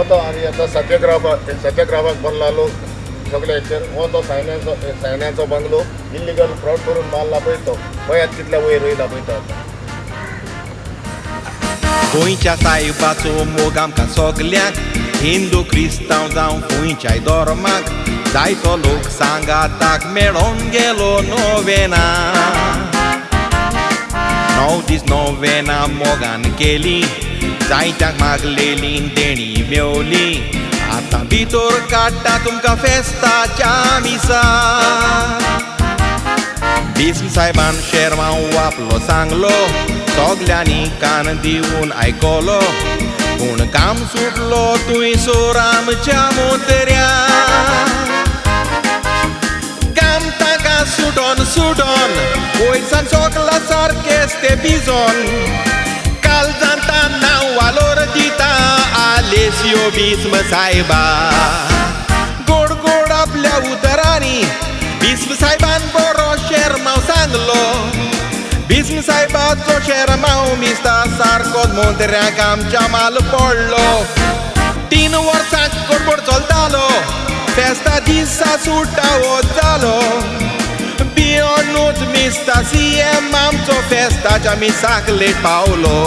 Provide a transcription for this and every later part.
तो आनी आतां सत्याग्रहाक बोल्लो सगळे हेचेर हो तो सायन्याचो बंगलो इल्लिगल फ्रॉड करून मारला पळय तो पळयात कितल्या वयर वयला पळय तो आतां. गोंयच्या साहेबाचो मोग आमकां सगल्यांक हिंदू क्रिस्तांव जावं खंयच्याय धर्माक जायतो लोक सांगाताक मेळोन गेलो नोवेना. 9 दीस नोवेना मोगान केली जायत्यांक मागलेली देणी मेवली. आतां भितर काडटा तुमकां फेस्ताच्या मिसा. भीष्म साहेबान शेरवांव आपलो सांगलो सगल्यांनी कान दिवन आयकलो. पूण काम सुटलो तुयसोर आमच्या मोतऱ्या. काम ताका सुटोन वयरसान सोगला सारकेंच ते भिजोन. काल जाता नांव वालोर दिता आलेसियो भीष्म साहेबा. गोड गोड आपल्या उतरांनी भीष्म साहेबान बरो शेरमांव सांगलो. भीष्म साहेबाचो शेरमांव मिस्ता सारकोच मोंत्र्याक आमच्या माल पडलो. 3 वर्सां गडबड चलतालो फेस्ता दिसा सुट्टा वच जालो. बियोनूच मिस्ता CM आमचो फेस्ताच्या मिसाक लेट पावलो.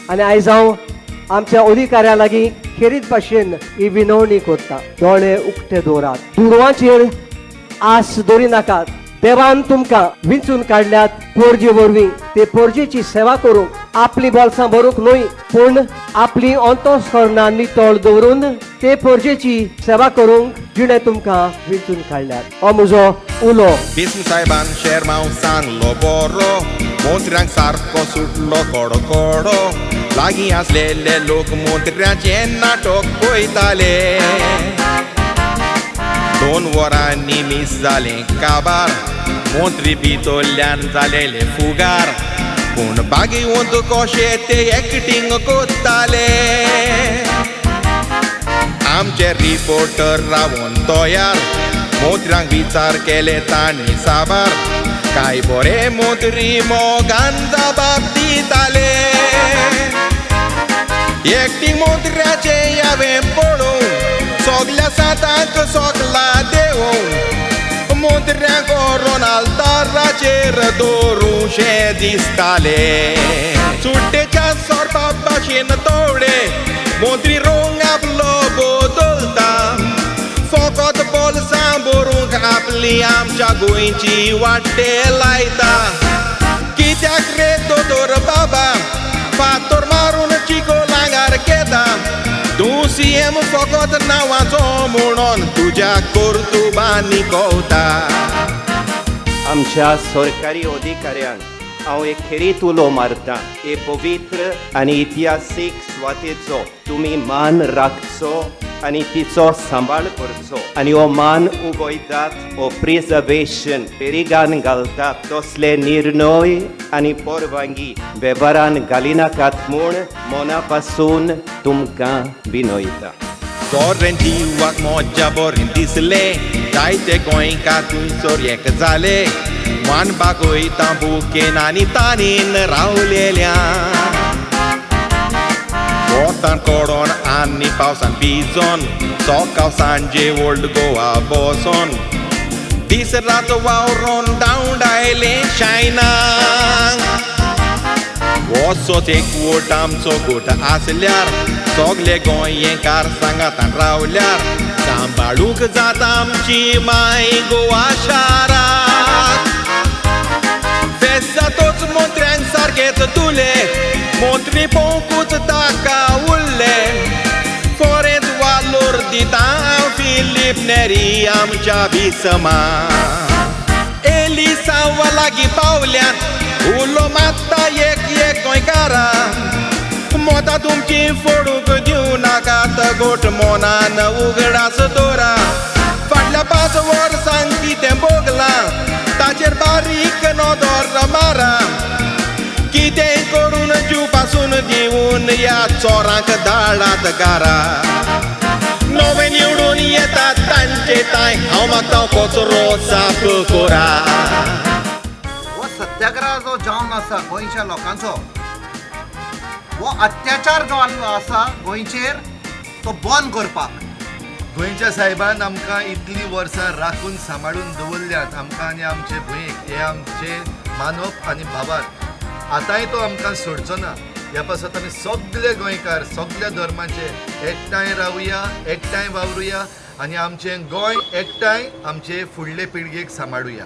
आनी आयज हांव आमच्या अधिकाऱ्या लागीं खेरीत भाशेन ही विनवणी करता. दोळे उक्ते दवरात. दुरवांचेर आस दवरी नाकात. देवान तुमकां विंचून काडल्यात पोरजे वरवीं. ते पोरजेची सेवा करूंक आपली बोल्सां भरूंक न्हय पूण आपली अंतस्करणां नितळ दवरून ते पोरजेची सेवा करूंक जिणें तुमकां विंचून काडल्यात. हो म्हजो उलो. भीष्म साहेबान शेरमांव सांगलो बरो. मोत्र्यांक सारको सुटलो कडो. लागीं आसलेले लोक मोत्र्याचे नाटक पळयताले. 2 वरांनी मिस जालें काबार. मोत्री भितरल्यान जालेले फुगार. पूण बागेवंत कशे ते एक्टिंग कोत्ताले. आमचे रिपोर्टर रावून तयार. मोत्र्यांक विचार केले तांणी साबार. काय बरे मोत्री मोगान जबाब दिताले. एक्टिंग मोत्र्याचे यावें पळोवन सगल्या सातांक सोगला देवून. मोत्र्यांक रोनाल्दाराचेर दवरूशे दिसताले. सुट्टेच्या सोरपा भाशेन तोवडे मोत्री रोंग आपलो बदलता. फकत बोल्सां भरूंक आपली आमच्या गोंयची वाटे लायता. कित्याक रे दोतोर बाबा फातर मारून चिको लागार घेता. तूं CM फकत नांवाचो म्हणून तुज्या कर्तुबांनी कवता. आमच्या सरकारी अधिकाऱ्यांक हांव एक खेरीत उलो मारतां. हे पवित्र आनी इतिहासीक सुवातेचो तुमी मान राखचो आनी तिचो सांबाळ करचो. आनी हो मान उगयतात हो प्रिजर्वेशन पेरिगान घालतात तसले निर्णय आनी परवानगी वेव्हारान घालिनाकात म्हूण मना पासून तुमकां विनयता. सोरेन जिवाक मज्जा बरें दिसले. जायते गोंयकार थंयसर एक जाले. मान बागयता बुकेन आनी तानीन रावलेल्या. वोतान कडोन आनी पावसान भिजोन सकाळ सांजे ओल्ड गोवा बसोन. दीस रात वावरोन दावडायले शायनाक. वचोच एक वोट आमचो गोट आसल्यार सगले गोंयकार सांगातान रावल्यार सांबाळूंक जाता आमची माय गोवा शाराक. फेस्त जातोच मोत्र्यांक सारकेच तुले. मोत्री पोवंकूच ताका उरले. फोरेंत वालोर दिता फिलीप नेरी आमच्या भिसमा. एलिसांवा लागीं पावल्यान उलो मात्ता एक गोंयकारा. मोता तुमची फोडूंक दिवं नाकात गोट मोनान उगडास दवरा. फाटल्या 5 वर्सांक कितें भोगलां ताचेर बारीक नदर मारा. कितें करून जीव पासून दिवून ह्या चोरांक धाडात घारा. नवे निवडून येतात तांचे ताय हांव मागता कचरो साफ करा. हो सत्याग्रह जो जावन आसा गोंयच्या लोकांचो हो अत्याचार जो आसा गोंयचेर तो बंद करपाक गोंयच्या साहेबान आमकां इतलीं वर्सां राखून सांबाळून दवरल्यात आमकां आनी आमचे भुंयेक हे आमचे मानप आनी भावार्थ आतांय तो आमकां सोडचो ना. ह्या पासत आमी सगळे गोंयकार सगळ्या धर्माचे एकठांय रावुया, एकठांय वावरुया आनी आमचें गोंय एकठांय आमचे फुडले पिळगेक सांबाळुया.